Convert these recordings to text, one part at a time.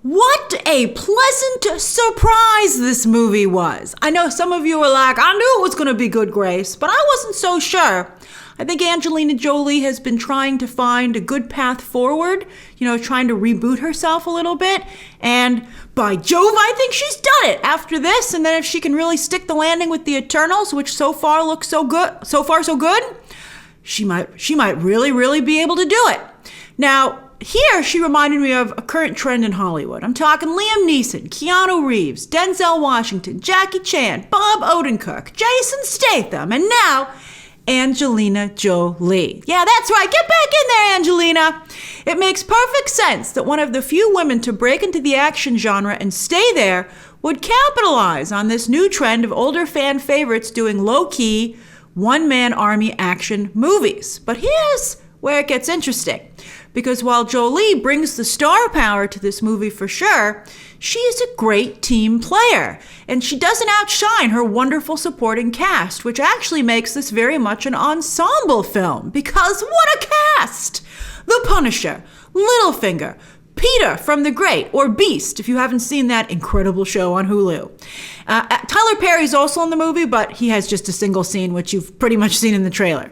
What a pleasant surprise this movie was. I know some of you were like, I knew it was going to be good, Grace, but I wasn't so sure. I think Angelina Jolie has been trying to find a good path forward, trying to reboot herself a little bit. And by Jove, I think she's done it after this. And then if she can really stick the landing with the Eternals, which so far looks so good, she might really, really be able to do it. Now, here she reminded me of a current trend in Hollywood. I'm talking Liam Neeson, Keanu Reeves, Denzel Washington, Jackie Chan, Bob Odenkirk, Jason Statham, and now Angelina Jolie. Yeah, that's right. Get back in there, Angelina. It makes perfect sense that one of the few women to break into the action genre and stay there would capitalize on this new trend of older fan favorites doing low-key, one-man army action movies. But here's where it gets interesting. Because while Jolie brings the star power to this movie for sure, she is a great team player. And she doesn't outshine her wonderful supporting cast, which actually makes this very much an ensemble film. Because what a cast! The Punisher, Littlefinger, Peter from The Great, or Beast, if you haven't seen that incredible show on Hulu. Tyler Perry's also in the movie, but he has just a single scene, which you've pretty much seen in the trailer.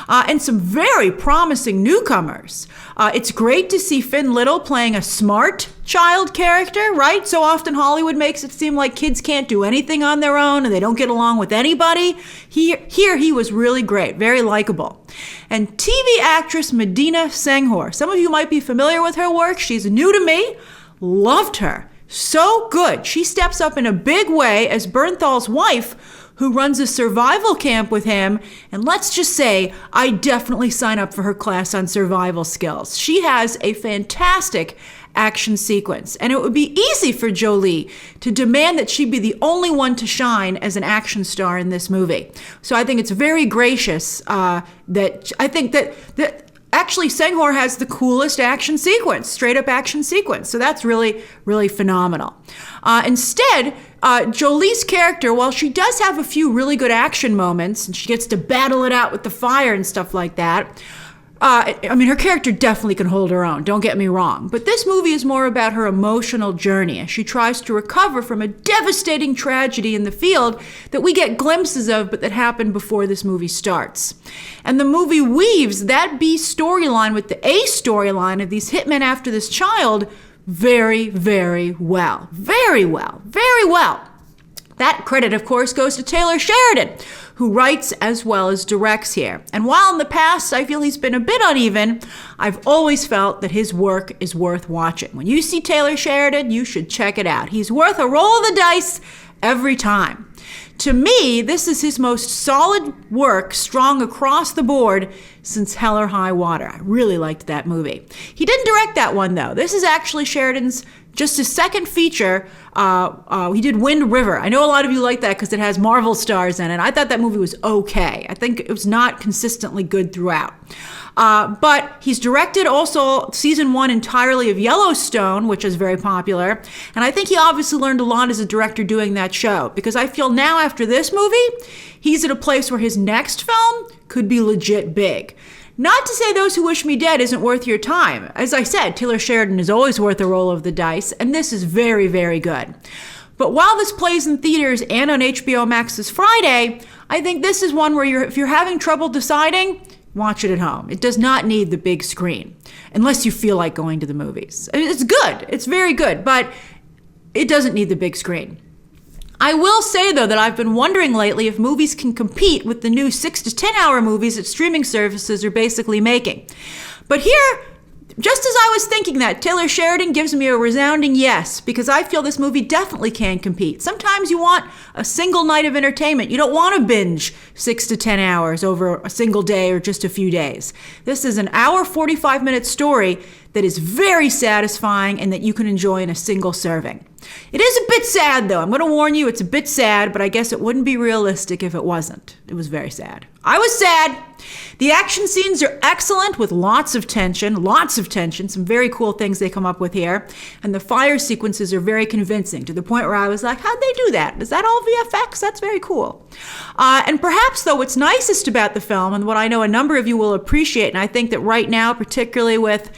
And some very promising newcomers. It's great to see Finn Little playing a smart child character, right? So often Hollywood makes it seem like kids can't do anything on their own and they don't get along with anybody. Here he was really great, very likable. And TV actress Medina Senghore. Some of you might be familiar with her work. She's new to me. Loved her. So good. She steps up in a big way as Bernthal's wife, who runs a survival camp with him. And let's just say, I definitely sign up for her class on survival skills. She has a fantastic action sequence. And it would be easy for Jolie to demand that she be the only one to shine as an action star in this movie. So I think it's very gracious that actually Senghore has the coolest action sequence, straight up action sequence. So that's really, really phenomenal. Instead, Jolie's character, while she does have a few really good action moments and she gets to battle it out with the fire and stuff like that, her character definitely can hold her own, don't get me wrong. But this movie is more about her emotional journey as she tries to recover from a devastating tragedy in the field that we get glimpses of, but that happened before this movie starts. And the movie weaves that B storyline with the A storyline of these hitmen after this child very, very well. Very well. Very well. That credit, of course, goes to Taylor Sheridan, who writes as well as directs here. And while in the past I feel he's been a bit uneven, I've always felt that his work is worth watching. When you see Taylor Sheridan, you should check it out. He's worth a roll of the dice every time. To me, this is his most solid work, strong across the board since Hell or High Water. I really liked that movie. He didn't direct that one, though. This is actually Sheridan's just his second feature. He did Wind River. I know a lot of you like that because it has Marvel stars in it. I thought that movie was okay. I think it was not consistently good throughout. But he's directed also season 1 entirely of Yellowstone, which is very popular. And I think he obviously learned a lot as a director doing that show, because I feel now after this movie, he's at a place where his next film could be legit big. Not to say Those Who Wish Me Dead isn't worth your time. As I said, Taylor Sheridan is always worth a roll of the dice, and this is very, very good. But while this plays in theaters and on HBO Max this Friday, I think this is one where if you're having trouble deciding, watch it at home. It does not need the big screen, unless you feel like going to the movies. It's good. It's very good, but it doesn't need the big screen. I will say, though, that I've been wondering lately if movies can compete with the new 6 to 10 hour movies that streaming services are basically making. But here, just as I was thinking that, Taylor Sheridan gives me a resounding yes, because I feel this movie definitely can compete. Sometimes you want a single night of entertainment. You don't want to binge 6 to 10 hours over a single day or just a few days. This is an hour, 45-minute story that is very satisfying and that you can enjoy in a single serving. It is a bit sad, though. I'm going to warn you, it's a bit sad, but I guess it wouldn't be realistic if it wasn't. It was very sad. I was sad. The action scenes are excellent with lots of tension, some very cool things they come up with here. And the fire sequences are very convincing to the point where I was like, how'd they do that? Is that all VFX? That's very cool. And perhaps, though, what's nicest about the film, and what I know a number of you will appreciate, and I think that right now, particularly with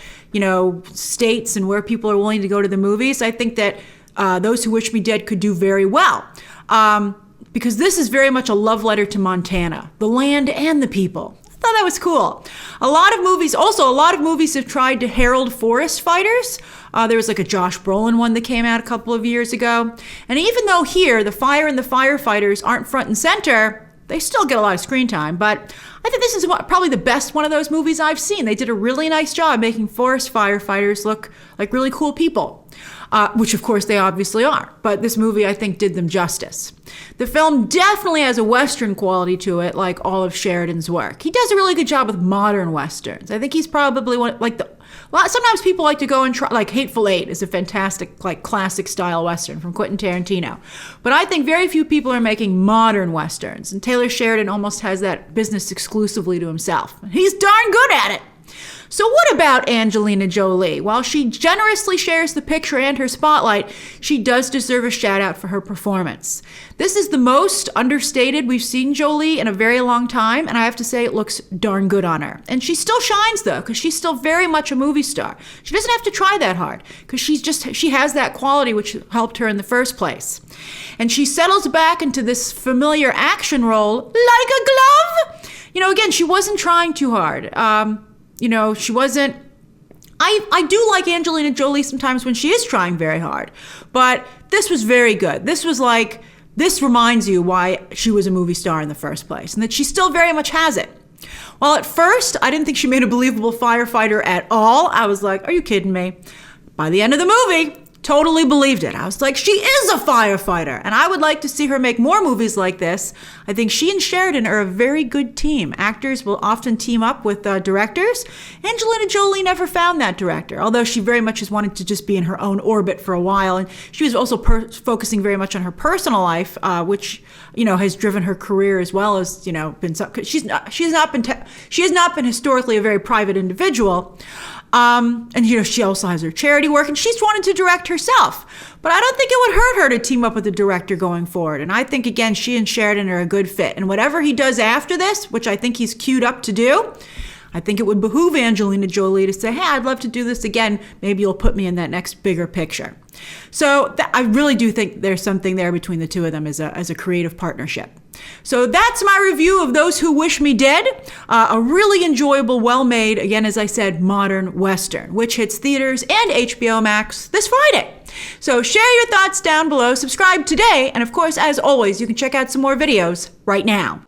states and where people are willing to go to the movies, I think that Those Who Wish Me Dead could do very well. Because this is very much a love letter to Montana, the land and the people. I thought that was cool. A lot of movies have tried to herald forest fighters. There was like a Josh Brolin one that came out a couple of years ago. And even though here the fire and the firefighters aren't front and center, they still get a lot of screen time. But I think this is probably the best one of those movies I've seen. They did a really nice job making forest firefighters look like really cool people. Which of course they obviously are. But this movie, I think, did them justice. The film definitely has a Western quality to it, like all of Sheridan's work. He does a really good job with modern Westerns. I think he's probably sometimes people like to go and try, like Hateful Eight is a fantastic, like classic style Western from Quentin Tarantino. But I think very few people are making modern Westerns. And Taylor Sheridan almost has that business exclusively to himself. He's darn good at it. So what about Angelina Jolie? While she generously shares the picture and her spotlight, she does deserve a shout out for her performance. This is the most understated we've seen Jolie in a very long time, and I have to say it looks darn good on her. And she still shines though, because she's still very much a movie star. She doesn't have to try that hard, because she has that quality which helped her in the first place. And she settles back into this familiar action role like a glove. Again, she wasn't trying too hard. She wasn't. I do like Angelina Jolie sometimes when she is trying very hard, but this was very good. This reminds you why she was a movie star in the first place, and that she still very much has it. While at first, I didn't think she made a believable firefighter at all. I was like, are you kidding me? By the end of the movie, totally believed it. I was like, she is a firefighter. And I would like to see her make more movies like this. I think she and Sheridan are a very good team. Actors will often team up with directors. Angelina Jolie never found that director, although she very much has wanted to just be in her own orbit for a while. And she was also focusing very much on her personal life, which, has driven her career as well as, been, she has not been historically a very private individual. And she also has her charity work, and she's wanted to direct herself. But I don't think it would hurt her to team up with a director going forward. And I think, again, she and Sheridan are a good fit. And whatever he does after this, which I think he's queued up to do, I think it would behoove Angelina Jolie to say, hey, I'd love to do this again. Maybe you'll put me in that next bigger picture. So I really do think there's something there between the two of them as a creative partnership. So that's my review of Those Who Wish Me Dead. A really enjoyable, well-made, again, as I said, modern Western, which hits theaters and HBO Max this Friday. So share your thoughts down below, subscribe today, and of course, as always, you can check out some more videos right now.